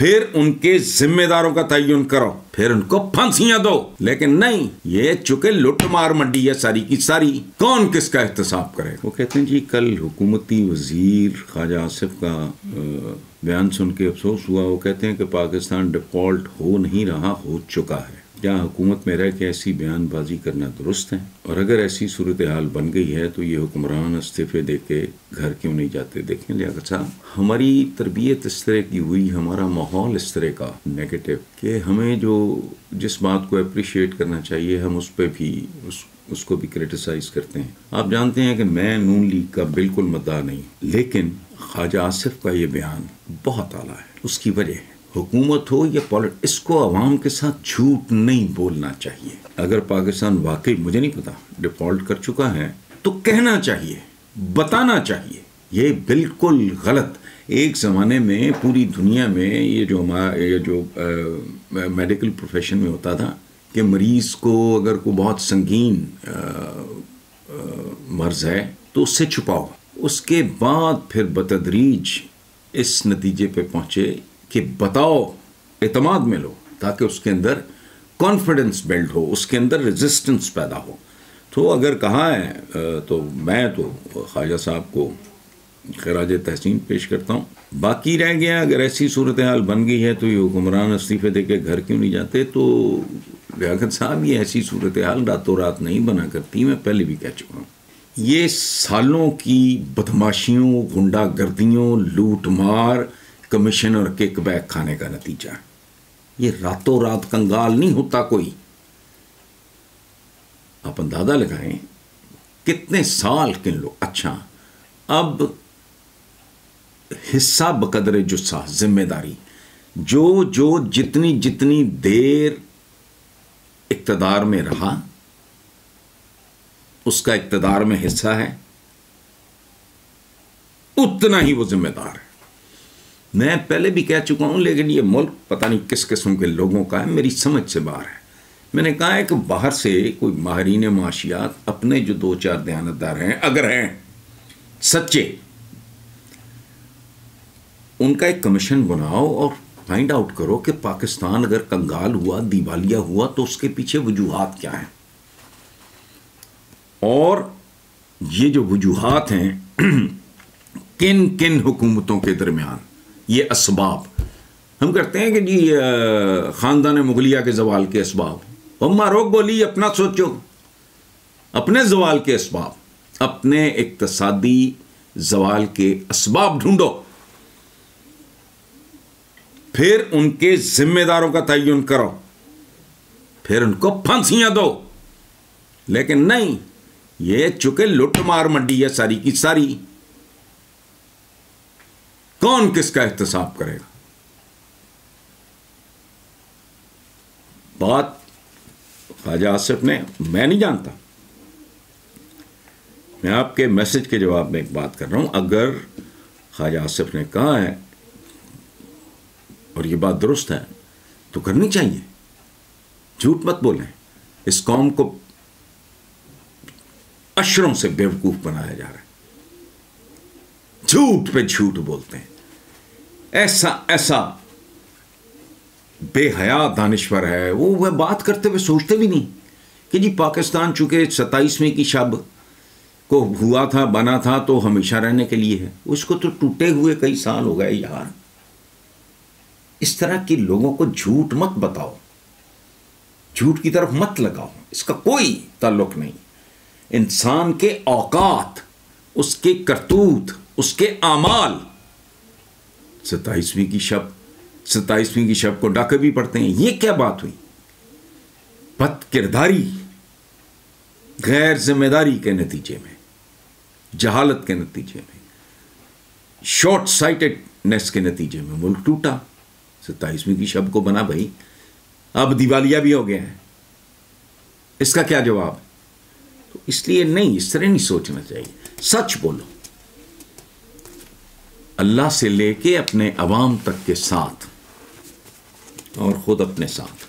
پھر ان کے ذمہ داروں کا تعین کرو، پھر ان کو پھانسیاں دو. لیکن نہیں، یہ چونکہ لٹ مار منڈی ہے ساری کی ساری، کون کس کا احتساب کرے. وہ کہتے ہیں جی کل حکومتی وزیر خواجہ آصف کا بیان سن کے افسوس ہوا. وہ کہتے ہیں کہ پاکستان ڈیفالٹ ہو نہیں رہا، ہو چکا ہے. کیا حکومت میں رہ کے ایسی بیان بازی کرنا درست ہے؟ اور اگر ایسی صورتحال بن گئی ہے تو یہ حکمران استعفے دے کے گھر کیوں نہیں جاتے؟ دیکھیں لیاقت صاحب، ہماری تربیت اس طرح کی ہوئی، ہمارا ماحول اس طرح کا نیگیٹو کہ ہمیں جس بات کو اپریشیٹ کرنا چاہیے ہم اس پہ بھی اس کو بھی کرٹیسائز کرتے ہیں. آپ جانتے ہیں کہ میں نون لیگ کا بالکل مداح نہیں، لیکن خواجہ آصف کا یہ بیان بہت اعلیٰ ہے. اس کی وجہ ہے حکومت ہو یا اس کو عوام کے ساتھ جھوٹ نہیں بولنا چاہیے. اگر پاکستان واقعی مجھے نہیں پتا ڈیفالٹ کر چکا ہے تو کہنا چاہیے، بتانا چاہیے. یہ بالکل غلط. ایک زمانے میں پوری دنیا میں یہ جو میڈیکل پروفیشن میں ہوتا تھا کہ مریض کو اگر کوئی بہت سنگین مرض ہے تو اس سے چھپاؤ. اس کے بعد پھر بتدریج اس نتیجے پہ پہنچے کہ بتاؤ، اعتماد میں لو، تاکہ اس کے اندر کانفیڈنس بلڈ ہو، اس کے اندر ریزسٹنس پیدا ہو. تو اگر کہا ہے تو میں تو خواجہ صاحب کو خراج تحسین پیش کرتا ہوں. باقی رہ گیا اگر ایسی صورتحال بن گئی ہے تو یہ حکمران استعفے دے کے گھر کیوں نہیں جاتے؟ تو لیاقت صاحب یہ ایسی صورتحال راتوں رات نہیں بنا کرتی. میں پہلے بھی کہہ چکا ہوں، یہ سالوں کی بدماشیوں، غنڈہ گردیوں، لوٹ مار، کمیشن اور کک بیک کھانے کا نتیجہ ہے. یہ راتوں رات کنگال نہیں ہوتا کوئی. آپ اندازہ لگائیں کتنے سال کن لوگ. اچھا اب حصہ بقدر جسہ، ذمہ داری، جو جتنی دیر اقتدار میں رہا اس کا اقتدار میں حصہ ہے، اتنا ہی وہ ذمہ دار ہے. میں پہلے بھی کہہ چکا ہوں، لیکن یہ ملک پتہ نہیں کس قسم کے لوگوں کا ہے، میری سمجھ سے باہر ہے. میں نے کہا ہے کہ باہر سے کوئی ماہرین معاشیات اپنے جو 2-4 دیانتدار ہیں، اگر ہیں سچے، ان کا ایک کمیشن بناؤ اور فائنڈ آؤٹ کرو کہ پاکستان اگر کنگال ہوا، دیوالیہ ہوا، تو اس کے پیچھے وجوہات کیا ہیں. اور یہ جو وجوہات ہیں کن کن حکومتوں کے درمیان، یہ اسباب ہم کرتے ہیں کہ جی خاندان مغلیہ کے زوال کے اسباب. اما روک بولی اپنا سوچو، اپنے زوال کے اسباب، اپنے اقتصادی زوال کے اسباب ڈھونڈو، پھر ان کے ذمہ داروں کا تعین کرو، پھر ان کو پھانسیاں دو. لیکن نہیں، یہ چونکہ لٹ مار منڈی ہے ساری کی ساری، کون کس کا احتساب کرے گا؟ بات خواجہ آصف نے، میں نہیں جانتا، میں آپ کے میسج کے جواب میں ایک بات کر رہا ہوں. اگر خواجہ آصف نے کہا ہے اور یہ بات درست ہے تو کرنی چاہیے. جھوٹ مت بولیں. اس قوم کو اشروں سے بیوقوف بنایا جا رہا ہے، جھوٹ پہ جھوٹ بولتے ہیں. ایسا بے حیا دانشور ہے وہ بات کرتے ہوئے سوچتے بھی نہیں کہ جی پاکستان چونکہ 27ویں کی شب کو ہوا تھا، بنا تھا، تو ہمیشہ رہنے کے لیے ہے. اس کو تو ٹوٹے ہوئے کئی سال ہو گئے یار. اس طرح کے لوگوں کو جھوٹ مت بتاؤ، جھوٹ کی طرف مت لگاؤ، اس کا کوئی تعلق نہیں. انسان کے اوقات، اس کے کرتوت، اس کے اعمال. 27ویں کی شب کو ڈاکے بھی پڑتے ہیں. یہ کیا بات ہوئی؟ بد کرداری، غیر ذمہ داری کے نتیجے میں، جہالت کے نتیجے میں، شارٹ سائٹڈنیس کے نتیجے میں ملک ٹوٹا. 27ویں کی شب کو بنا بھائی، اب دیوالیہ بھی ہو گیا ہے، اس کا کیا جواب؟ تو اس لیے نہیں، اس طرح نہیں سوچنا چاہیے. سچ بولو، اللہ سے لے کے اپنے عوام تک کے ساتھ اور خود اپنے ساتھ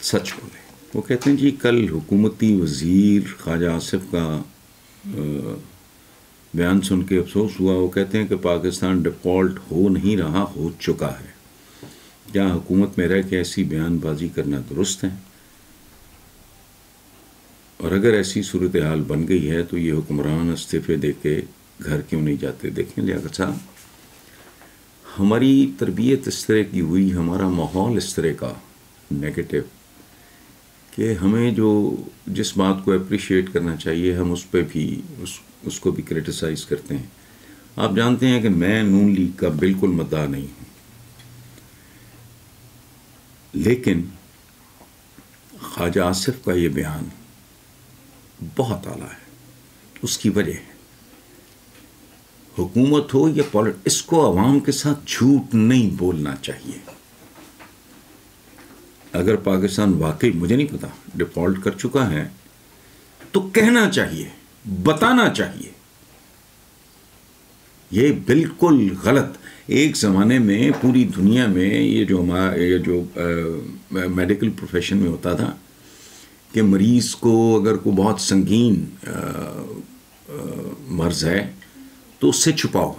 سچ بولے. وہ کہتے ہیں جی کل حکومتی وزیر خواجہ آصف کا بیان سن کے افسوس ہوا. وہ کہتے ہیں کہ پاکستان ڈیفالٹ ہو نہیں رہا، ہو چکا ہے. کیا حکومت میں رہ کے ایسی بیان بازی کرنا درست ہے؟ اور اگر ایسی صورتحال بن گئی ہے تو یہ حکمران استعفے دے کے گھر کیوں نہیں جاتے؟ دیکھیں لیاقت صاحب، ہماری تربیت اس طرح کی ہوئی، ہمارا ماحول اس طرح کا نیگیٹو، کہ ہمیں جس بات کو اپریشیٹ کرنا چاہیے ہم اس پہ بھی اس کو بھی کرٹیسائز کرتے ہیں۔ آپ جانتے ہیں کہ میں نون لیگ کا بالکل مداح نہیں ہوں، لیکن خواجہ آصف کا یہ بیان بہت اعلیٰ ہے۔ اس کی وجہ ہے حکومت ہو یا اس کو عوام کے ساتھ جھوٹ نہیں بولنا چاہیے۔ اگر پاکستان واقعی مجھے نہیں پتا ڈیفالٹ کر چکا ہے تو کہنا چاہیے، بتانا چاہیے۔ یہ بالکل غلط، ایک زمانے میں پوری دنیا میں یہ جو میڈیکل پروفیشن میں ہوتا تھا کہ مریض کو اگر کوئی بہت سنگین مرض ہے تو اس سے چھپاؤ،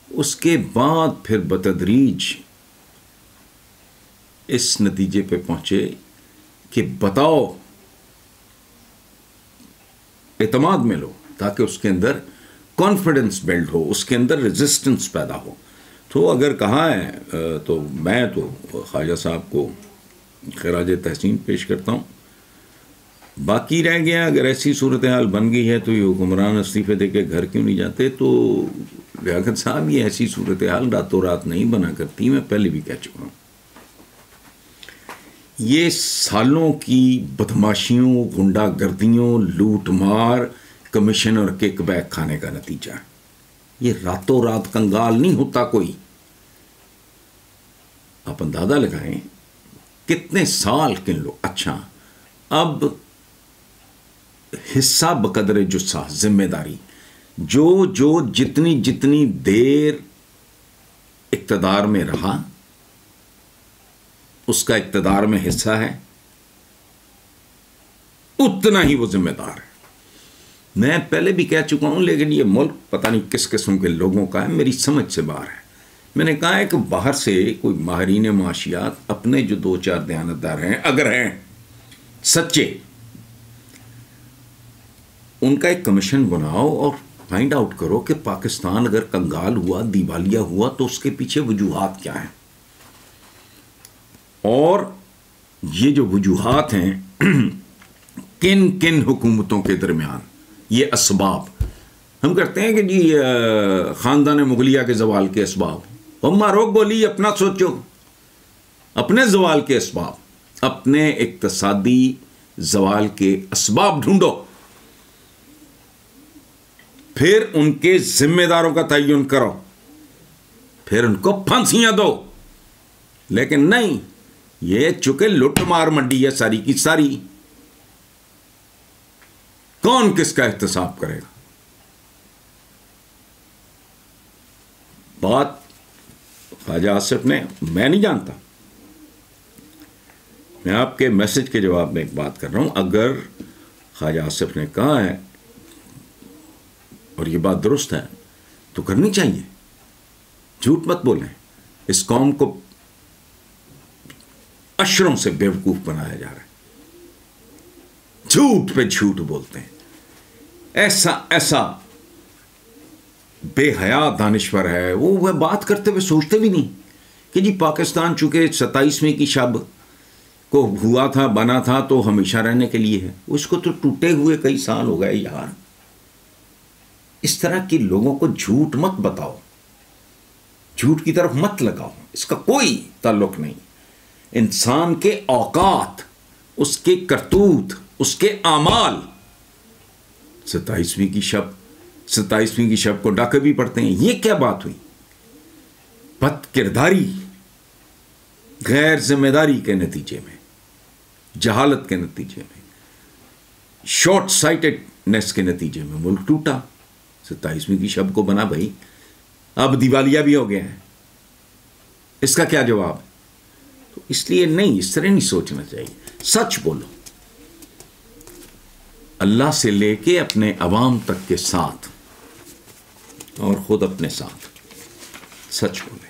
اس کے بعد پھر بتدریج اس نتیجے پہ پہنچے کہ بتاؤ، اعتماد میں لو، تاکہ اس کے اندر کانفیڈنس بلڈ ہو، اس کے اندر ریزسٹنس پیدا ہو۔ تو اگر کہا ہے تو میں تو خواجہ صاحب کو خراج تحسین پیش کرتا ہوں۔ باقی رہ گیا اگر ایسی صورتحال بن گئی ہے تو یہ حکمران استعفے دے کے گھر کیوں نہیں جاتے، تو لیاقت صاحب یہ ایسی صورتحال راتوں رات نہیں بنا کرتی، میں پہلے بھی کہہ چکا ہوں۔ یہ سالوں کی بدماشیوں، غنڈہ گردیوں، لوٹ مار، کمیشن اور کک بیک کھانے کا نتیجہ ہے۔ یہ راتوں رات کنگال نہیں ہوتا کوئی۔ آپ اندازہ لگائیں کتنے سال کن لوگ۔ اچھا، اب حصہ بقدر جسہ، ذمہ داری، جو جتنی دیر اقتدار میں رہا اس کا اقتدار میں حصہ ہے، اتنا ہی وہ ذمہ دار ہے۔ میں پہلے بھی کہہ چکا ہوں، لیکن یہ ملک پتہ نہیں کس قسم کے لوگوں کا ہے، میری سمجھ سے باہر ہے۔ میں نے کہا ہے کہ باہر سے کوئی ماہرین معاشیات، اپنے جو 2-4 دیانتدار ہیں اگر ہیں سچے، ان کا ایک کمیشن بناؤ اور فائنڈ آؤٹ کرو کہ پاکستان اگر کنگال ہوا، دیوالیہ ہوا، تو اس کے پیچھے وجوہات کیا ہیں، اور یہ جو وجوہات ہیں کن کن حکومتوں کے درمیان، یہ اسباب ہم کرتے ہیں کہ جی خاندان مغلیہ کے زوال کے اسباب، اما روک بولی اپنا سوچو، اپنے زوال کے اسباب، اپنے اقتصادی زوال کے اسباب ڈھونڈو، پھر ان کے ذمہ داروں کا تعین کرو، پھر ان کو پھانسیاں دو۔ لیکن نہیں، یہ چونکہ لٹ مار منڈی ہے ساری کی ساری، کون کس کا احتساب کرے گا؟ بات خواجہ آصف نے، میں نہیں جانتا، میں آپ کے میسج کے جواب میں ایک بات کر رہا ہوں۔ اگر خواجہ آصف نے کہا ہے اور یہ بات درست ہے تو کرنی چاہیے، جھوٹ مت بولیں۔ اس قوم کو اشروں سے بیوقوف بنایا جا رہا ہے، جھوٹ پہ جھوٹ بولتے ہیں۔ ایسا بے حیا دانشور ہے، وہ بات کرتے ہوئے سوچتے بھی نہیں کہ جی پاکستان چونکہ 27ویں کی شب کو ہوا تھا، بنا تھا، تو ہمیشہ رہنے کے لیے ہے۔ اس کو تو ٹوٹے ہوئے کئی سال ہو گئے یار۔ اس طرح کے لوگوں کو جھوٹ مت بتاؤ، جھوٹ کی طرف مت لگاؤ، اس کا کوئی تعلق نہیں۔ انسان کے اوقات، اس کے کرتوت، اس کے اعمال، 27ویں کی شب کو ڈاکے بھی پڑتے ہیں، یہ کیا بات ہوئی؟ بد کرداری، غیر ذمہ داری کے نتیجے میں، جہالت کے نتیجے میں، شارٹ سائٹڈنیس کے نتیجے میں ملک ٹوٹا۔ 27ویں کی شب کو بنا بھائی، اب دیوالیہ بھی ہو گیا ہے، اس کا کیا جواب؟ تو اس لیے نہیں، اس طرح نہیں سوچنا چاہیے۔ سچ بولو، اللہ سے لے کے اپنے عوام تک کے ساتھ اور خود اپنے ساتھ، سچ بولو۔